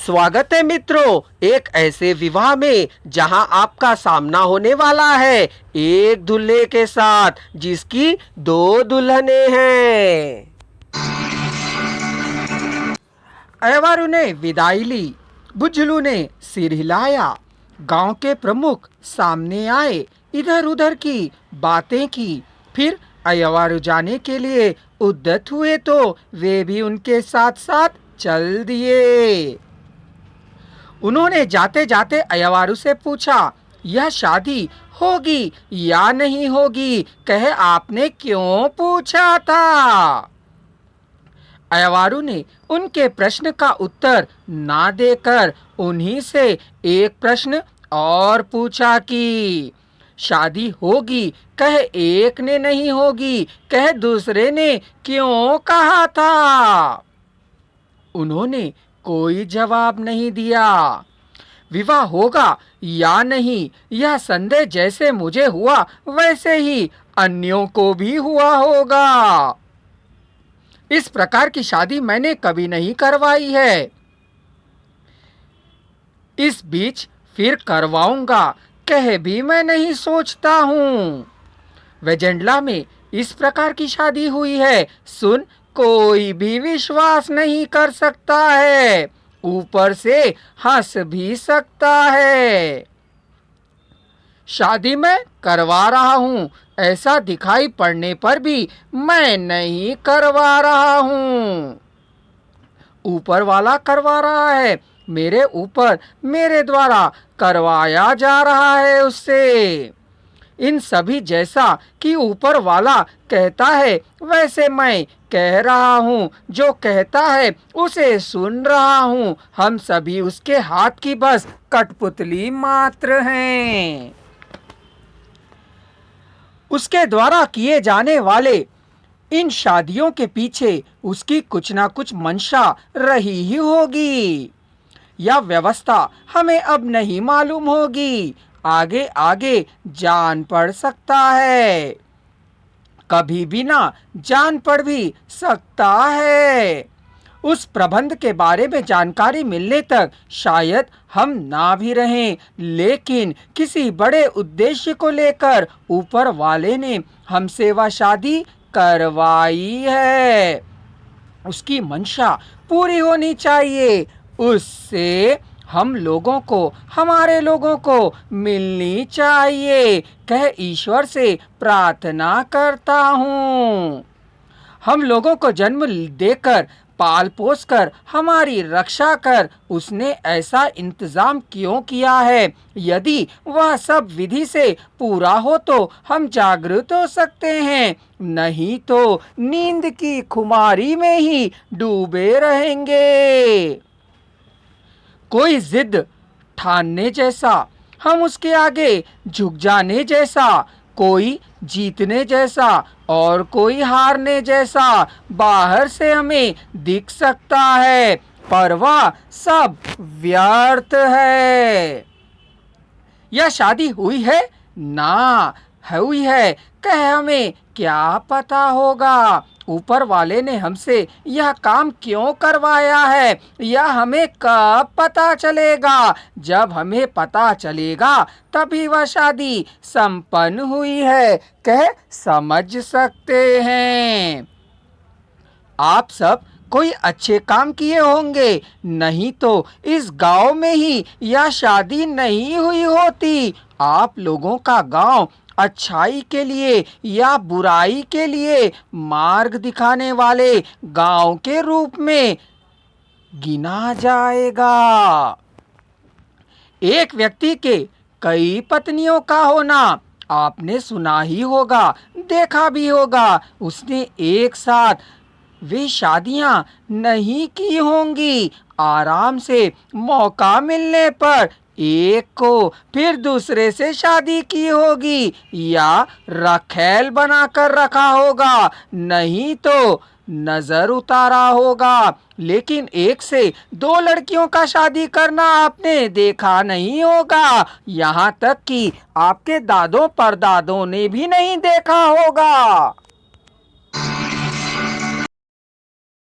स्वागत है मित्रों, एक ऐसे विवाह में जहां आपका सामना होने वाला है एक दूल्हे के साथ जिसकी दो दुल्हनें हैं। अयवारू ने विदाई ली। बुझलू ने सिर हिलाया। गांव के प्रमुख सामने आए, इधर उधर की बातें की। फिर अयवारू जाने के लिए उद्यत हुए तो वे भी उनके साथ साथ चल दिए। उन्होंने जाते जाते अयवारू से पूछा, यह शादी होगी या नहीं होगी? कहे आपने क्यों पूछा था? अयवारू ने उनके प्रश्न का उत्तर ना देकर उन्हीं से एक प्रश्न और पूछा कि शादी होगी? कहे एक ने नहीं होगी। कहे दूसरे ने क्यों कहा था? उन्होंने कोई जवाब नहीं दिया। विवाह होगा या नहीं, यह संदेह जैसे मुझे हुआ वैसे ही अन्यों को भी हुआ होगा। इस प्रकार की शादी मैंने कभी नहीं करवाई है। इस बीच फिर करवाऊंगा कह भी मैं नहीं सोचता हूँ। वेजेंडला में इस प्रकार की शादी हुई है, सुन कोई भी विश्वास नहीं कर सकता है, ऊपर से हंस भी सकता है। शादी मैं करवा रहा हूँ, ऐसा दिखाई पड़ने पर भी मैं नहीं करवा रहा हूँ। ऊपर वाला करवा रहा है, मेरे ऊपर मेरे द्वारा करवाया जा रहा है उससे। इन सभी जैसा कि ऊपर वाला कहता है वैसे मैं कह रहा हूँ, जो कहता है उसे सुन रहा हूँ। हम सभी उसके हाथ की बस कठपुतली मात्र हैं। उसके द्वारा किए जाने वाले इन शादियों के पीछे उसकी कुछ ना कुछ मंशा रही ही होगी। यह व्यवस्था हमें अब नहीं मालूम होगी, आगे आगे जान पड़ सकता है, कभी भी ना जान पड़ भी सकता है। उस प्रबंध के बारे में जानकारी मिलने तक शायद हम ना भी रहें, लेकिन किसी बड़े उद्देश्य को लेकर ऊपर वाले ने हमसे वह शादी करवाई है। उसकी मंशा पूरी होनी चाहिए, उससे हम लोगों को, हमारे लोगों को मिलनी चाहिए, कह ईश्वर से प्रार्थना करता हूँ। हम लोगों को जन्म देकर पाल पोस कर हमारी रक्षा कर उसने ऐसा इंतजाम क्यों किया है? यदि वह सब विधि से पूरा हो तो हम जागृत हो सकते हैं, नहीं तो नींद की खुमारी में ही डूबे रहेंगे। कोई जिद ठानने जैसा, हम उसके आगे झुक जाने जैसा, कोई जीतने जैसा और कोई हारने जैसा बाहर से हमें दिख सकता है, पर वह सब व्यर्थ है। यह शादी हुई है ना हुई है, कह हमें क्या पता होगा? ऊपर वाले ने हमसे यह काम क्यों करवाया है, यह हमें कब पता चलेगा? जब हमें पता चलेगा तभी वह शादी संपन्न हुई है, कह समझ सकते हैं। आप सब कोई अच्छे काम किए होंगे, नहीं तो इस गांव में ही यह शादी नहीं हुई होती। आप लोगों का गांव अच्छाई के लिए या बुराई के लिए मार्ग दिखाने वाले गांव के रूप में गिना जाएगा। एक व्यक्ति के कई पत्नियों का होना आपने सुना ही होगा, देखा भी होगा। उसने एक साथ वे शादियां नहीं की होंगी, आराम से मौका मिलने पर एक को फिर दूसरे से शादी की होगी या रखैल बनाकर रखा होगा, नहीं तो नजर उतारा होगा। लेकिन एक से दो लड़कियों का शादी करना आपने देखा नहीं होगा, यहाँ तक कि आपके दादों परदादों ने भी नहीं देखा होगा।